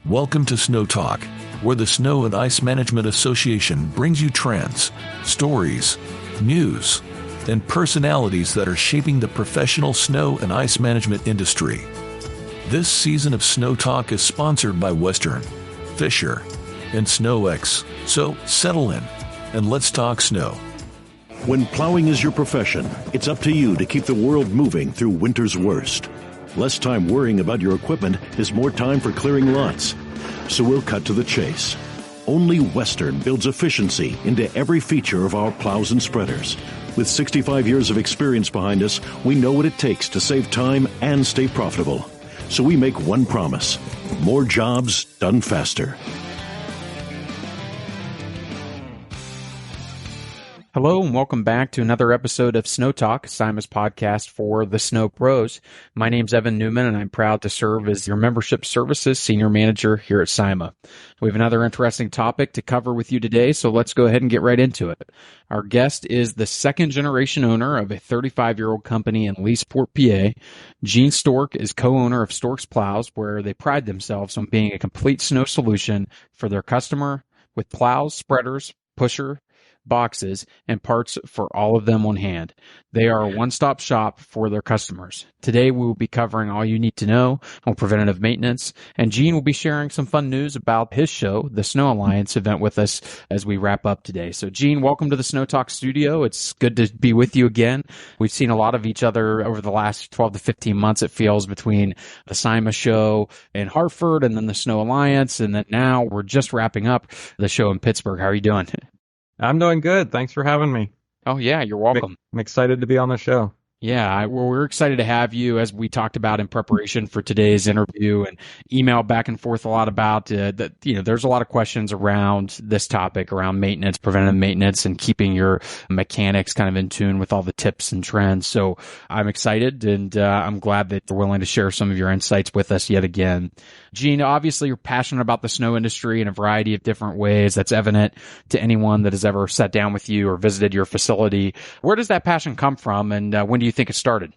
Welcome to Snow Talk, where the Snow and Ice Management Association brings you trends, stories, news, and personalities that are shaping the professional snow and ice management industry. This season of Snow Talk is sponsored by Western, Fisher, and SnowX, so settle in and let's talk snow. When plowing is your profession, it's up to you to keep the world moving through winter's worst. Less time worrying about your equipment is more time for clearing lots. So we'll cut to the chase. Only Western builds efficiency into every feature of our plows and spreaders. With 65 years of experience behind us, we know what it takes to save time and stay profitable. So we make one promise: more jobs done faster. Hello and welcome back to another episode of Snow Talk, Sima's podcast for the Snow Pros. My name's Evan Newman and I'm proud to serve as your membership services senior manager here at Sima. We have another interesting topic to cover with you today, so let's go ahead and get right into it. Our guest is the second generation owner of a 35-year-old company in Leesport, PA. Gene Stork is co-owner of Stork's Plows, where they pride themselves on being a complete snow solution for their customer with plows, spreaders, pusher, boxes, and parts for all of them on hand. They are a one-stop shop for their customers. Today, we will be covering all you need to know on preventative maintenance, and Gene will be sharing some fun news about his show, the Snow Alliance event, with us as we wrap up today. So, Gene, welcome to the Snow Talk studio. It's good to be with you again. We've seen a lot of each other over the last 12 to 15 months, it feels, between the Sima show in Hartford and then the Snow Alliance, and then now we're just wrapping up the show in Pittsburgh. How are you doing? I'm doing good. Thanks for having me. Oh, yeah, you're welcome. I'm excited to be on the show. Yeah, we're excited to have you, as we talked about in preparation for today's interview and email back and forth a lot about that. There's a lot of questions around this topic, around maintenance, preventive maintenance, and keeping your mechanics kind of in tune with all the tips and trends. So I'm excited, and I'm glad that you're willing to share some of your insights with us yet again. Gene, obviously you're passionate about the snow industry in a variety of different ways. That's evident to anyone that has ever sat down with you or visited your facility. Where does that passion come from, and when do you think it started?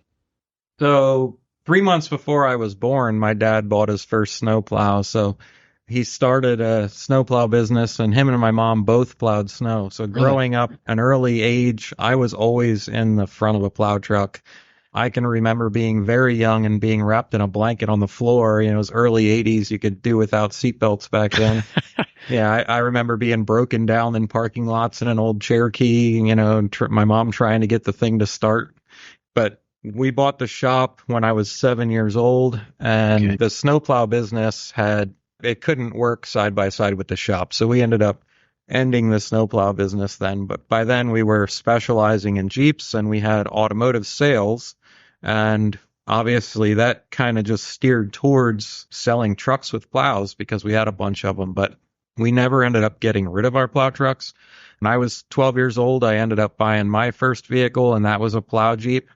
So 3 months before I was born, my dad bought his first snowplow. So he started a snowplow business, and him and my mom both plowed snow. So growing up an early age, I was always in the front of a plow truck. I can remember being very young and being wrapped in a blanket on the floor. You know, it was early 80s. You could do without seatbelts back then. Yeah, I remember being broken down in parking lots in an old Cherokee, and my mom trying to get the thing to start. But we bought the shop when I was 7 years old, and the snowplow business it couldn't work side by side with the shop. So we ended up ending the snowplow business then. But by then we were specializing in Jeeps, and we had automotive sales. And obviously that kind of just steered towards selling trucks with plows because we had a bunch of them, but we never ended up getting rid of our plow trucks. When I was 12 years old, I ended up buying my first vehicle, and that was a plow Jeep.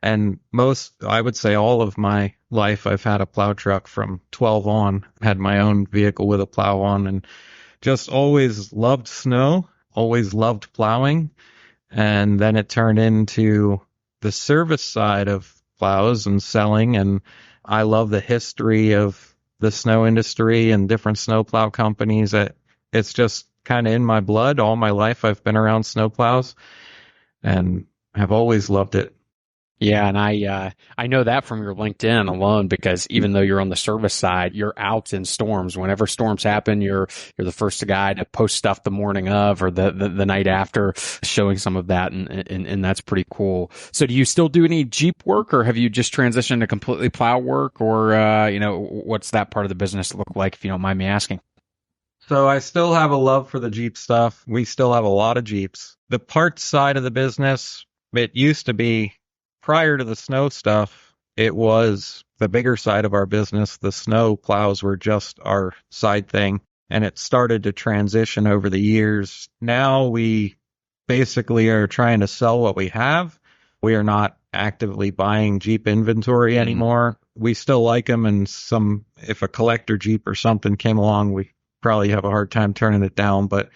And I would say all of my life, I've had a plow truck from 12 on, had my own vehicle with a plow on, and just always loved snow, always loved plowing. And then it turned into the service side of plows and selling. And I love the history of the snow industry and different snowplow companies. It's just kind of in my blood. All my life I've been around snowplows and have always loved it. Yeah, and I know that from your LinkedIn alone, because even though you're on the service side, you're out in storms. Whenever storms happen, you're the first guy to post stuff the morning of or the night after, showing some of that, and that's pretty cool. So do you still do any Jeep work, or have you just transitioned to completely plow work, or what's that part of the business look like, if you don't mind me asking? So I still have a love for the Jeep stuff. We still have a lot of Jeeps. The parts side of the business, it used to be, prior to the snow stuff, it was the bigger side of our business. The snow plows were just our side thing, and it started to transition over the years. Now we basically are trying to sell what we have. We are not actively buying Jeep inventory anymore. We still like them, and if a collector Jeep or something came along, we probably have a hard time turning it down. But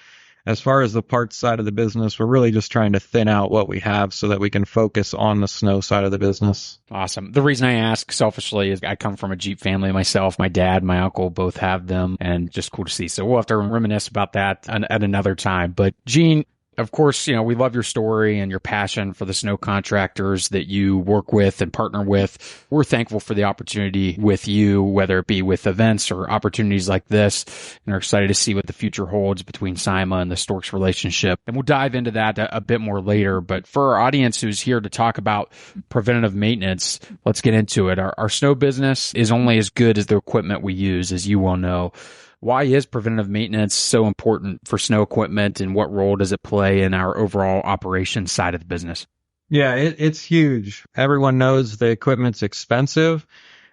as far as the parts side of the business, we're really just trying to thin out what we have so that we can focus on the snow side of the business. Awesome. The reason I ask selfishly is I come from a Jeep family myself. My dad, my uncle both have them, and just cool to see. So we'll have to reminisce about that at another time. But Gene, of course, we love your story and your passion for the snow contractors that you work with and partner with. We're thankful for the opportunity with you, whether it be with events or opportunities like this, and are excited to see what the future holds between SIMA and the Storks relationship. And we'll dive into that a bit more later. But for our audience who's here to talk about preventative maintenance, let's get into it. Our snow business is only as good as the equipment we use, as you well know. Why is preventative maintenance so important for snow equipment, and what role does it play in our overall operations side of the business? Yeah, it's huge. Everyone knows the equipment's expensive,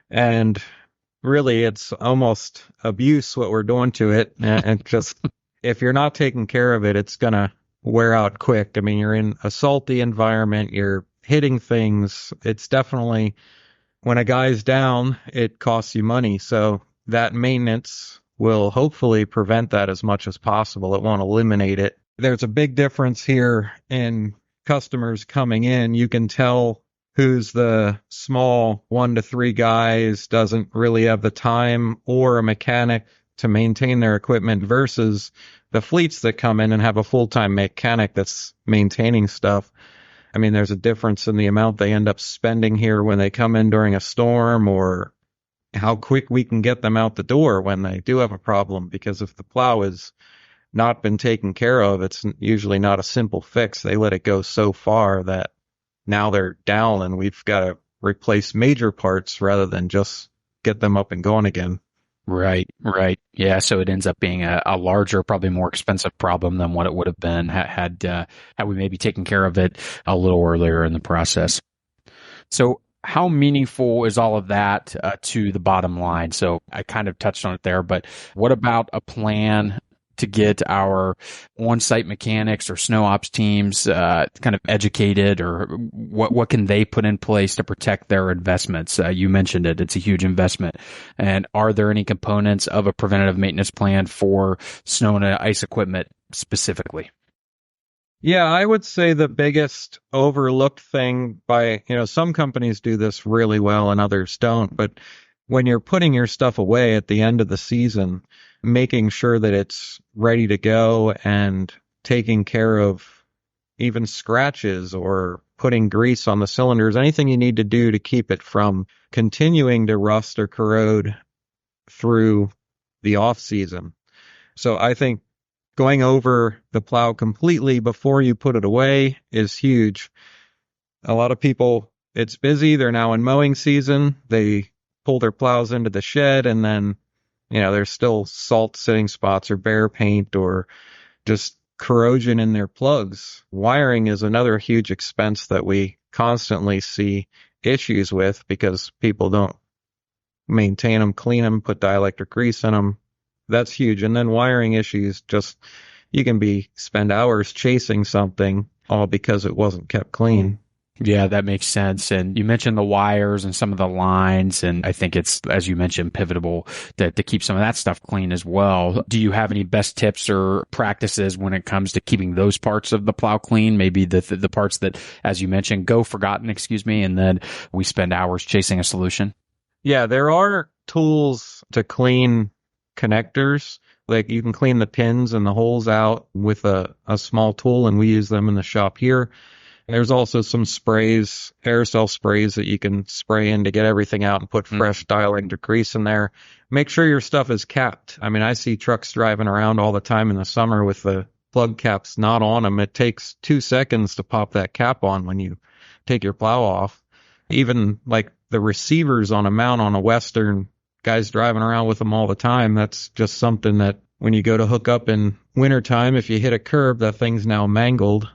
and really it's almost abuse what we're doing to it. And just if you're not taking care of it, it's going to wear out quick. I mean, you're in a salty environment, you're hitting things. It's definitely, when a guy's down, it costs you money. So that maintenance will hopefully prevent that as much as possible. It won't eliminate it. There's a big difference here in customers coming in. You can tell who's the small 1 to 3 guys, doesn't really have the time or a mechanic to maintain their equipment, versus the fleets that come in and have a full-time mechanic that's maintaining stuff. I mean, there's a difference in the amount they end up spending here when they come in during a storm, or how quick we can get them out the door when they do have a problem. Because if the plow has not been taken care of, it's usually not a simple fix. They let it go so far that now they're down and we've got to replace major parts rather than just get them up and going again. Right. Yeah, so it ends up being a larger, probably more expensive problem than what it would have been had we maybe taken care of it a little earlier in the process. So how meaningful is all of that to the bottom line? So I kind of touched on it there, but what about a plan to get our on-site mechanics or snow ops teams kind of educated, or what can they put in place to protect their investments? You mentioned it's a huge investment. And are there any components of a preventative maintenance plan for snow and ice equipment specifically? Yeah, I would say the biggest overlooked thing by, some companies do this really well and others don't, but when you're putting your stuff away at the end of the season, making sure that it's ready to go and taking care of even scratches or putting grease on the cylinders, anything you need to do to keep it from continuing to rust or corrode through the off season. So I think going over the plow completely before you put it away is huge. A lot of people, it's busy. They're now in mowing season. They pull their plows into the shed, and then, there's still salt sitting spots or bare paint or just corrosion in their plugs. Wiring is another huge expense that we constantly see issues with because people don't maintain them, clean them, put dielectric grease in them. That's huge. And then wiring issues, just you can spend hours chasing something all because it wasn't kept clean. Yeah, that makes sense. And you mentioned the wires and some of the lines, and I think it's, as you mentioned, pivotal to keep some of that stuff clean as well. Do you have any best tips or practices when it comes to keeping those parts of the plow clean? Maybe the parts that, as you mentioned, go forgotten, and then we spend hours chasing a solution? Yeah, there are tools to clean connectors. Like you can clean the pins and the holes out with a small tool, and we use them in the shop here. There's also some sprays, aerosol sprays that you can spray in to get everything out and put fresh dielectric grease in there. Make sure your stuff is capped. I mean, I see trucks driving around all the time in the summer with the plug caps not on them. It takes 2 seconds to pop that cap on when you take your plow off. Even like the receivers on a mount on a Western, guys driving around with them all the time. That's just something that when you go to hook up in wintertime, if you hit a curb, that thing's now mangled,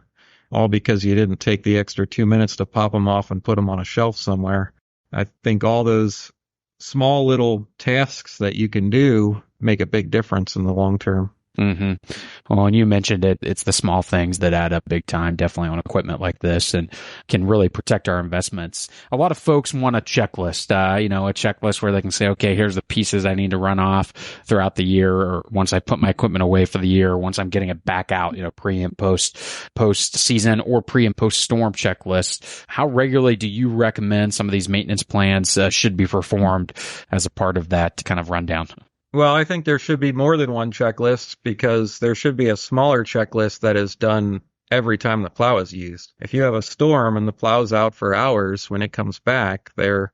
all because you didn't take the extra 2 minutes to pop them off and put them on a shelf somewhere. I think all those small little tasks that you can do make a big difference in the long term. hmm Well, and you mentioned it. It's the small things that add up big time, definitely on equipment like this, and can really protect our investments. A lot of folks want a checklist, a checklist where they can say, okay, here's the pieces I need to run off throughout the year, or once I put my equipment away for the year, once I'm getting it back out, pre and post season or pre and post storm checklist. How regularly do you recommend some of these maintenance plans should be performed as a part of that kind of rundown? Well, I think there should be more than one checklist because there should be a smaller checklist that is done every time the plow is used. If you have a storm and the plow's out for hours, when it comes back, there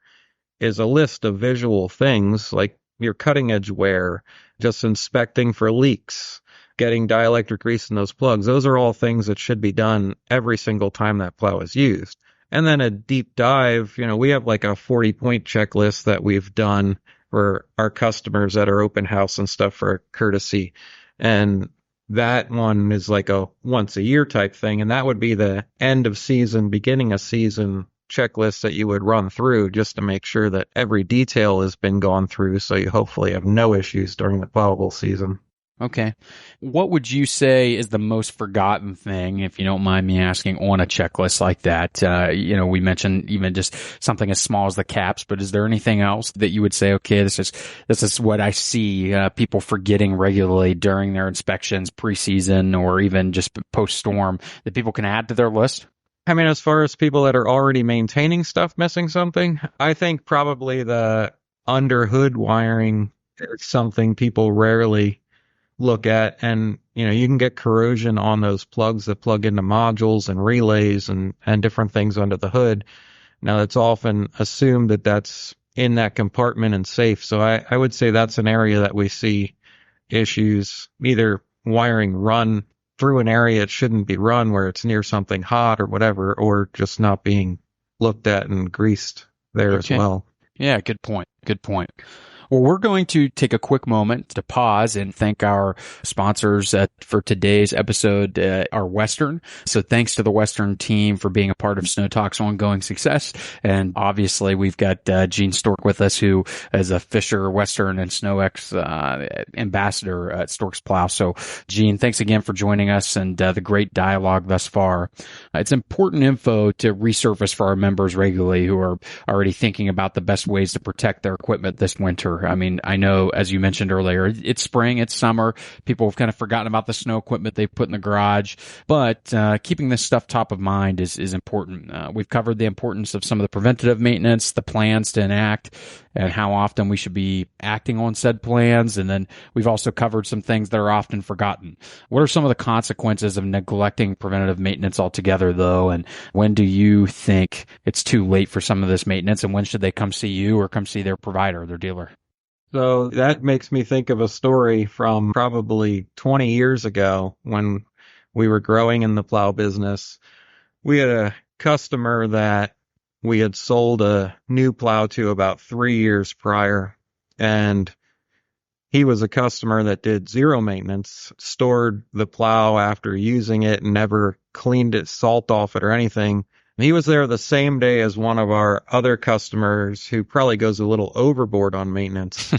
is a list of visual things like your cutting edge wear, just inspecting for leaks, getting dielectric grease in those plugs. Those are all things that should be done every single time that plow is used. And then a deep dive, we have like a 40-point checklist that we've done for our customers at our open house and stuff for courtesy. And that one is like a once a year type thing. And that would be the end of season, beginning of season checklist that you would run through just to make sure that every detail has been gone through. So you hopefully have no issues during the plowable season. Okay. What would you say is the most forgotten thing, if you don't mind me asking, on a checklist like that? We mentioned even just something as small as the caps, but is there anything else that you would say, okay, this is what I see people forgetting regularly during their inspections pre-season or even just post-storm that people can add to their list? I mean, as far as people that are already maintaining stuff missing something, I think probably the under hood wiring is something people rarely look at. And, you can get corrosion on those plugs that plug into modules and relays and different things under the hood. Now, it's often assumed that that's in that compartment and safe. So I would say that's an area that we see issues, either wiring run through an area it shouldn't be run where it's near something hot or whatever, or just not being looked at and greased there as well. Yeah, good point. Good point. Well, we're going to take a quick moment to pause and thank our sponsors for today's episode, our Western. So thanks to the Western team for being a part of Snow Talk's ongoing success. And obviously we've got Gene Stork with us, who is a Fisher, Western, and SnowX ambassador at Stork's Plow. So Gene, thanks again for joining us and the great dialogue thus far. It's important info to resurface for our members regularly who are already thinking about the best ways to protect their equipment this winter. I mean, I know, as you mentioned earlier, it's spring, it's summer. People have kind of forgotten about the snow equipment they've put in the garage, but keeping this stuff top of mind is important. We've covered the importance of some of the preventative maintenance, the plans to enact, and how often we should be acting on said plans. And then we've also covered some things that are often forgotten. What are some of the consequences of neglecting preventative maintenance altogether, though? And when do you think it's too late for some of this maintenance? And when should they come see you or come see their provider, their dealer? So that makes me think of a story from probably 20 years ago when we were growing in the plow business. We had a customer that we had sold a new plow to about 3 years prior, and he was a customer that did zero maintenance, stored the plow after using it and never cleaned it, salt off it or anything. He was there the same day as one of our other customers who probably goes a little overboard on maintenance.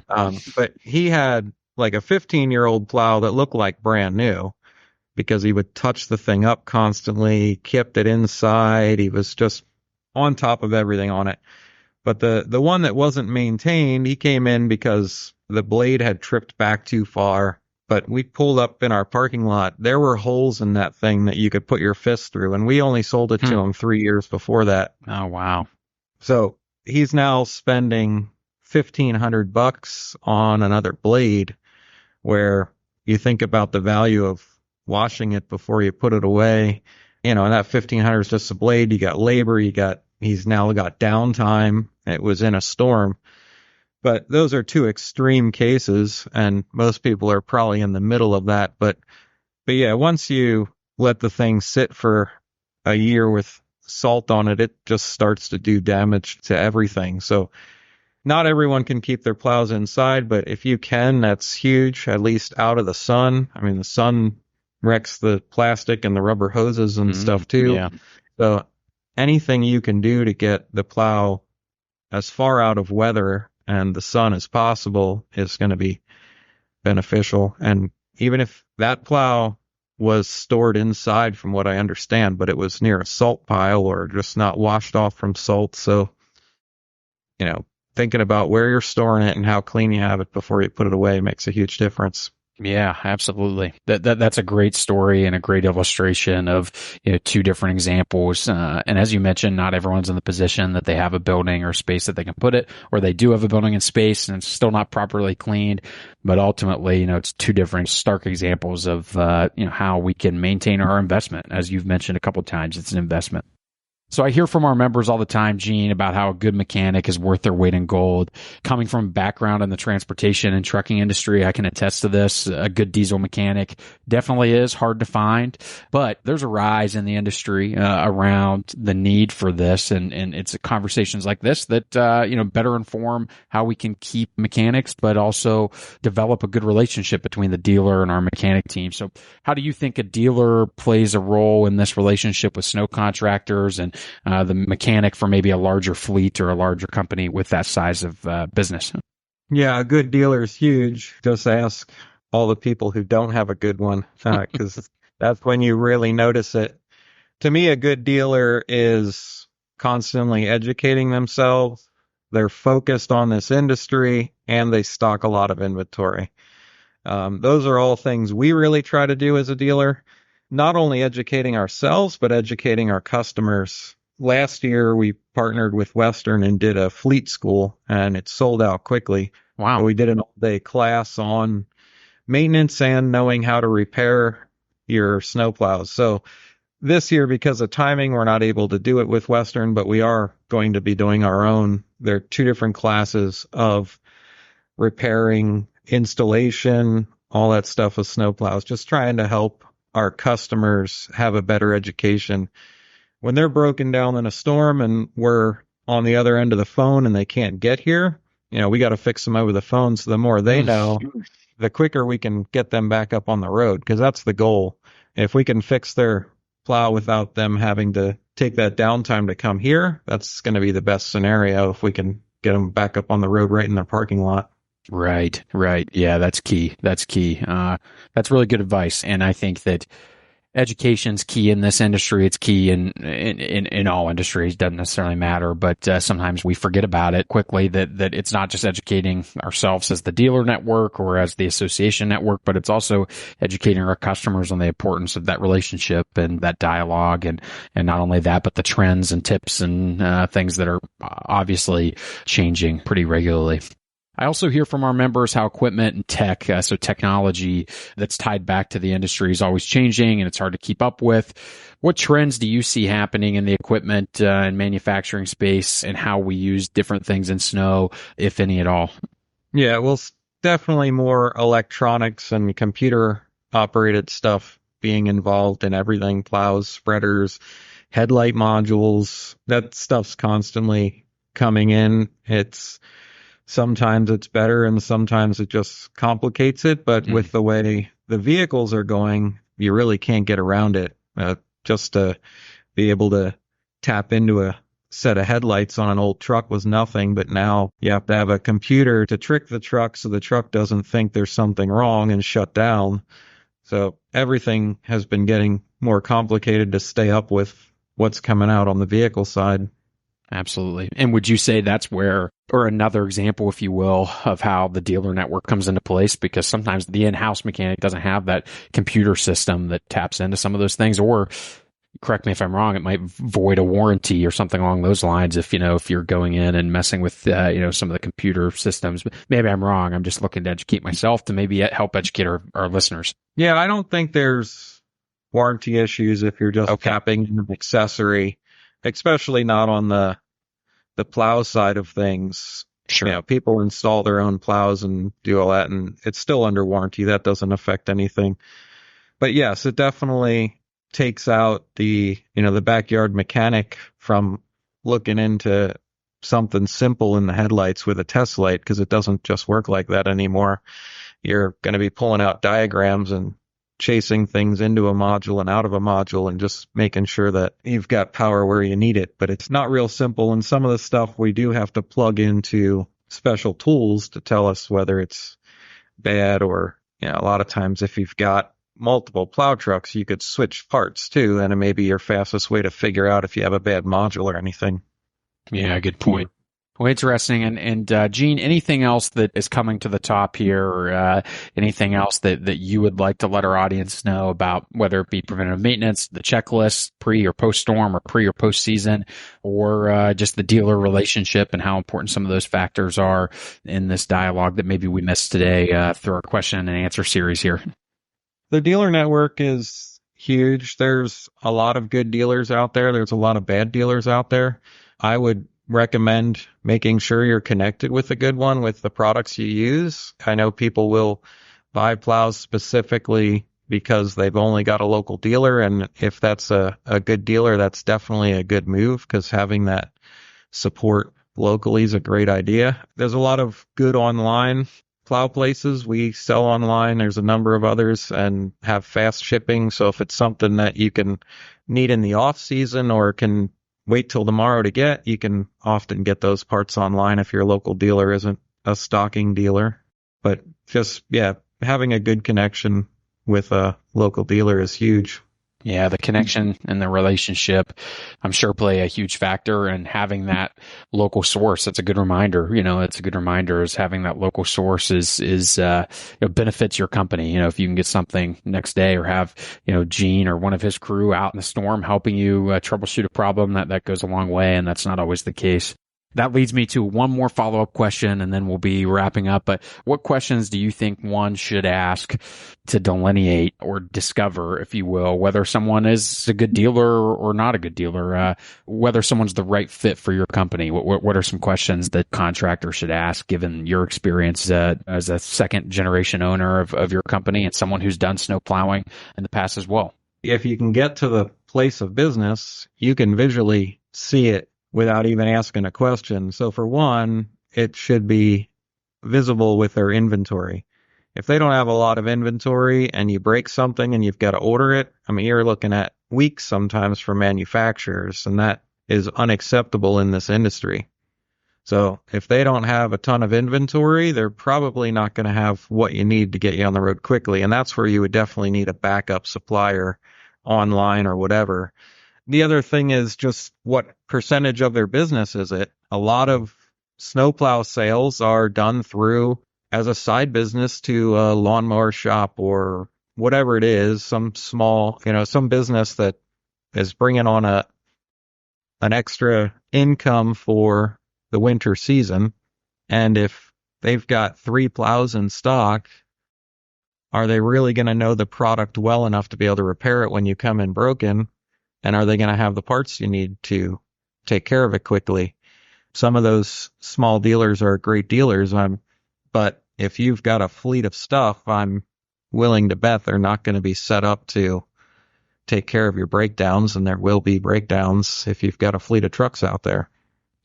But he had like a 15-year-old plow that looked like brand new because he would touch the thing up constantly, kept it inside. He was just on top of everything on it. But the one that wasn't maintained, he came in because the blade had tripped back too far. But we pulled up in our parking lot. There were holes in that thing that you could put your fist through. And we only sold it to him 3 years before that. Oh, wow. So he's now spending $1,500 on another blade, where you think about the value of washing it before you put it away. And that $1,500 is just a blade. You got labor. He's now got downtime. It was in a storm. But those are two extreme cases, and most people are probably in the middle of that. But yeah, once you let the thing sit for a year with salt on it, it just starts to do damage to everything. So not everyone can keep their plows inside, but if you can, that's huge, at least out of the sun. I mean, the sun wrecks the plastic and the rubber hoses and stuff too. Yeah. So anything you can do to get the plow as far out of weather and the sun as possible is going to be beneficial. And even if that plow was stored inside from what I understand, but it was near a salt pile or just not washed off from salt. So, thinking about where you're storing it and how clean you have it before you put it away makes a huge difference. Yeah, absolutely. That's a great story and a great illustration of, two different examples. And as you mentioned, not everyone's in the position that they have a building or space that they can put it, or they do have a building and space and it's still not properly cleaned. But ultimately, it's two different stark examples of, how we can maintain our investment. As you've mentioned a couple of times, it's an investment. So I hear from our members all the time, Gene, about how a good mechanic is worth their weight in gold. Coming from a background in the transportation and trucking industry, I can attest to this. A good diesel mechanic definitely is hard to find, but there's a rise in the industry around the need for this. And it's conversations like this that, better inform how we can keep mechanics, but also develop a good relationship between the dealer and our mechanic team. So how do you think a dealer plays a role in this relationship with snow contractors and the mechanic for maybe a larger fleet or a larger company with that size of business? Yeah, a good dealer is huge. Just ask all the people who don't have a good one, because that's when you really notice it. To me, a good dealer is constantly educating themselves. They're focused on this industry and they stock a lot of inventory. Those are all things we really try to do as a dealer. Not only educating ourselves, but educating our customers. Last year, we partnered with Western and did a fleet school, and it sold out quickly. Wow. So we did an all-day class on maintenance and knowing how to repair your snowplows. So this year, because of timing, we're not able to do it with Western, but we are going to be doing our own. There are two different classes of repairing, installation, all that stuff with snowplows, just trying to help our customers have a better education. When they're broken down in a storm and we're on the other end of the phone and they can't get here, we got to fix them over the phone. So the more they know, the quicker we can get them back up on the road, because that's the goal. If we can fix their plow without them having to take that downtime to come here, that's going to be the best scenario if we can get them back up on the road right in their parking lot. Right. Yeah, that's key. That's really good advice. And I think that education's key in this industry. It's key in all industries. Doesn't necessarily matter, but sometimes we forget about it quickly that it's not just educating ourselves as the dealer network or as the association network, but it's also educating our customers on the importance of that relationship and that dialogue. And not only that, but the trends and tips and things that are obviously changing pretty regularly. I also hear from our members how equipment and tech, so technology that's tied back to the industry is always changing and it's hard to keep up with. What trends do you see happening in the equipment and manufacturing space and how we use different things in snow, if any at all? Yeah, well, definitely more electronics and computer operated stuff being involved in everything, plows, spreaders, headlight modules. That stuff's constantly coming in. Sometimes it's better and sometimes it just complicates it. But with the way the vehicles are going, you really can't get around it. Just to be able to tap into a set of headlights on an old truck was nothing. But now you have to have a computer to trick the truck so the truck doesn't think there's something wrong and shut down. So everything has been getting more complicated to stay up with what's coming out on the vehicle side. Absolutely. And would you say that's where, or another example, if you will, of how the dealer network comes into place? Because sometimes the in-house mechanic doesn't have that computer system that taps into some of those things, or correct me if I'm wrong, it might void a warranty or something along those lines if you're going in and messing with, some of the computer systems. Maybe I'm wrong. I'm just looking to educate myself to maybe help educate our listeners. Yeah, I don't think there's warranty issues if you're just tapping an accessory, especially not on the plow side of things. Sure. People install their own plows and do all that, and it's still under warranty. That doesn't affect anything. But yes, it definitely takes out the backyard mechanic from looking into something simple in the headlights with a test light, because it doesn't just work like that anymore. You're going to be pulling out diagrams and chasing things into a module and out of a module and just making sure that you've got power where you need it. But it's not real simple. And some of the stuff we do have to plug into special tools to tell us whether it's bad or, a lot of times if you've got multiple plow trucks, you could switch parts too, and it may be your fastest way to figure out if you have a bad module or anything. Yeah, good point. Well, interesting. And Gene, anything else that is coming to the top here, or anything else that you would like to let our audience know about, whether it be preventative maintenance, the checklist, pre or post storm, or pre or post season, or just the dealer relationship and how important some of those factors are in this dialogue that maybe we missed today through our question and answer series here? The dealer network is huge. There's a lot of good dealers out there. There's a lot of bad dealers out there. I would recommend making sure you're connected with a good one with the products you use. I know people will buy plows specifically because they've only got a local dealer. And if that's a good dealer, that's definitely a good move, because having that support locally is a great idea. There's a lot of good online plow places. We sell online. There's a number of others and have fast shipping. So if it's something that you can need in the off season or can wait till tomorrow to get, you can often get those parts online if your local dealer isn't a stocking dealer. But just, having a good connection with a local dealer is huge. Yeah, the connection and the relationship, I'm sure, play a huge factor, and having that local source. That's a good reminder. It's a good reminder, is having that local source is benefits your company. If you can get something next day, or have, Gene or one of his crew out in the storm helping you troubleshoot a problem, that goes a long way. And that's not always the case. That leads me to one more follow-up question, and then we'll be wrapping up. But what questions do you think one should ask to delineate or discover, if you will, whether someone is a good dealer or not a good dealer, whether someone's the right fit for your company? What are some questions that contractors should ask, given your experience as a second-generation owner of your company and someone who's done snow plowing in the past as well? If you can get to the place of business, you can visually see it without even asking a question. So for one, it should be visible with their inventory. If they don't have a lot of inventory and you break something and you've got to order it, you're looking at weeks sometimes for manufacturers, and that is unacceptable in this industry. So if they don't have a ton of inventory, they're probably not going to have what you need to get you on the road quickly. And that's where you would definitely need a backup supplier online or whatever. The other thing is just what percentage of their business is it? A lot of snowplow sales are done through as a side business to a lawnmower shop or whatever it is, some small, some business that is bringing on an extra income for the winter season. And if they've got 3 plows in stock, are they really going to know the product well enough to be able to repair it when you come in broken? And are they going to have the parts you need to take care of it quickly? Some of those small dealers are great dealers, but if you've got a fleet of stuff, I'm willing to bet they're not going to be set up to take care of your breakdowns, and there will be breakdowns if you've got a fleet of trucks out there.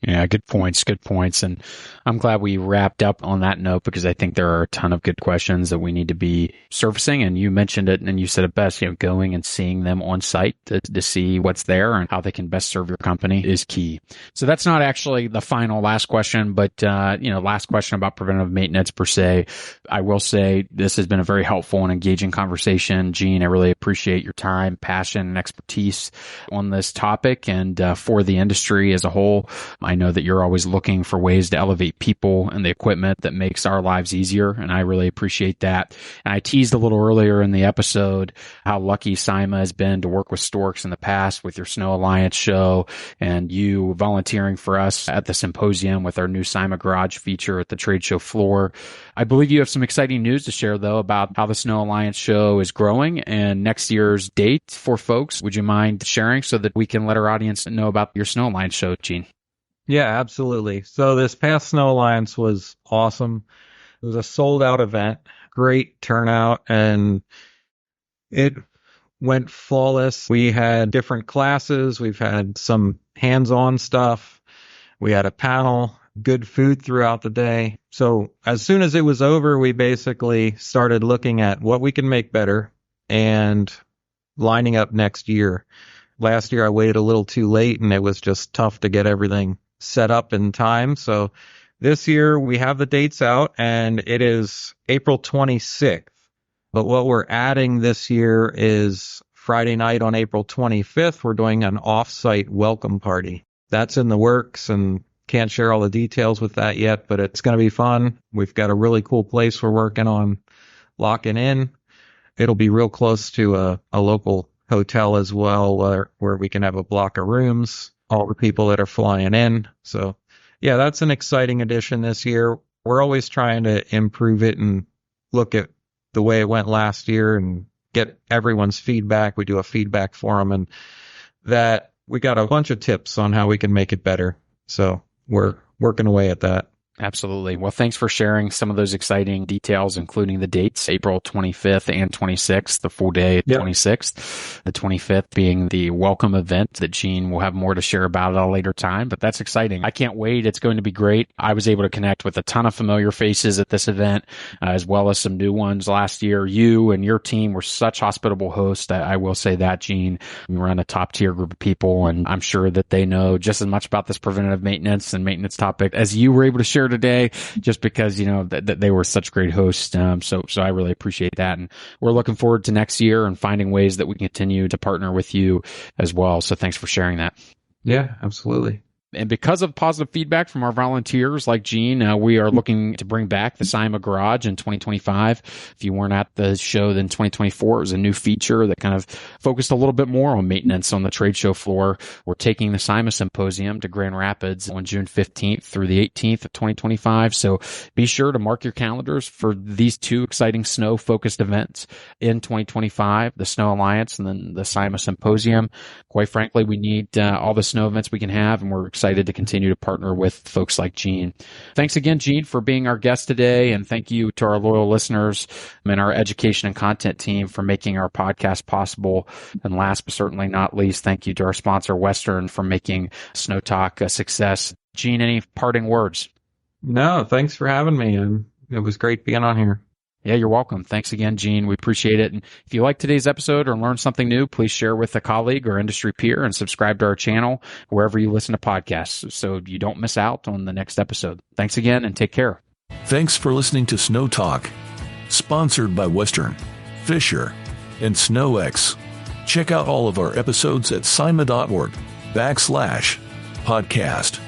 Yeah, good points. And I'm glad we wrapped up on that note, because I think there are a ton of good questions that we need to be surfacing. And you mentioned it and you said it best, going and seeing them on site to see what's there and how they can best serve your company is key. So that's not actually the last question, but, last question about preventative maintenance per se. I will say this has been a very helpful and engaging conversation. Gene, I really appreciate your time, passion, and expertise on this topic and for the industry as a whole. I know that you're always looking for ways to elevate people and the equipment that makes our lives easier, and I really appreciate that. And I teased a little earlier in the episode how lucky SIMA has been to work with Storks in the past with your Snow Alliance show, and you volunteering for us at the symposium with our new SIMA Garage feature at the trade show floor. I believe you have some exciting news to share, though, about how the Snow Alliance show is growing and next year's date for folks. Would you mind sharing so that we can let our audience know about your Snow Alliance show, Gene? Yeah, absolutely. So this past Snow Alliance was awesome. It was a sold out event, great turnout, and it went flawless. We had different classes. We've had some hands-on stuff. We had a panel, good food throughout the day. So as soon as it was over, we basically started looking at what we can make better and lining up next year. Last year I waited a little too late and it was just tough to get everything set up in time. So this year we have the dates out and it is April 26th. But what we're adding this year is Friday night on April 25th, we're doing an off-site welcome party. That's in the works and can't share all the details with that yet, but it's going to be fun. We've got a really cool place we're working on locking in. It'll be real close to a local hotel as well, where we can have a block of rooms, all the people that are flying in. So yeah, that's an exciting addition this year. We're always trying to improve it and look at the way it went last year and get everyone's feedback. We do a feedback forum, and that we got a bunch of tips on how we can make it better. So we're working away at that. Absolutely. Well, thanks for sharing some of those exciting details, including the dates, April 25th and 26th, the full day, 26th, the 25th being the welcome event that Gene will have more to share about at a later time. But that's exciting. I can't wait. It's going to be great. I was able to connect with a ton of familiar faces at this event, as well as some new ones last year. You and your team were such hospitable hosts. I will say that, Gene. We run a top tier group of people, and I'm sure that they know just as much about this preventative maintenance and maintenance topic as you were able to share today, just because, that they were such great hosts. So I really appreciate that. And we're looking forward to next year and finding ways that we can continue to partner with you as well. So thanks for sharing that. Yeah, absolutely. And because of positive feedback from our volunteers like Gene, we are looking to bring back the SIMA Garage in 2025. If you weren't at the show, then 2024 is a new feature that kind of focused a little bit more on maintenance on the trade show floor. We're taking the SIMA Symposium to Grand Rapids on June 15th through the 18th of 2025. So be sure to mark your calendars for these two exciting snow-focused events in 2025, the Snow Alliance and then the SIMA Symposium. Quite frankly, we need all the snow events we can have, and we're excited to continue to partner with folks like Gene. Thanks again, Gene, for being our guest today. And thank you to our loyal listeners and our education and content team for making our podcast possible. And last but certainly not least, thank you to our sponsor, Western, for making Snow Talk a success. Gene, any parting words? No, thanks for having me. It was great being on here. Yeah, you're welcome. Thanks again, Gene. We appreciate it. And if you like today's episode or learned something new, please share with a colleague or industry peer and subscribe to our channel wherever you listen to podcasts so you don't miss out on the next episode. Thanks again and take care. Thanks for listening to Snow Talk, sponsored by Western, Fisher, and SnowX. Check out all of our episodes at sima.org/podcast.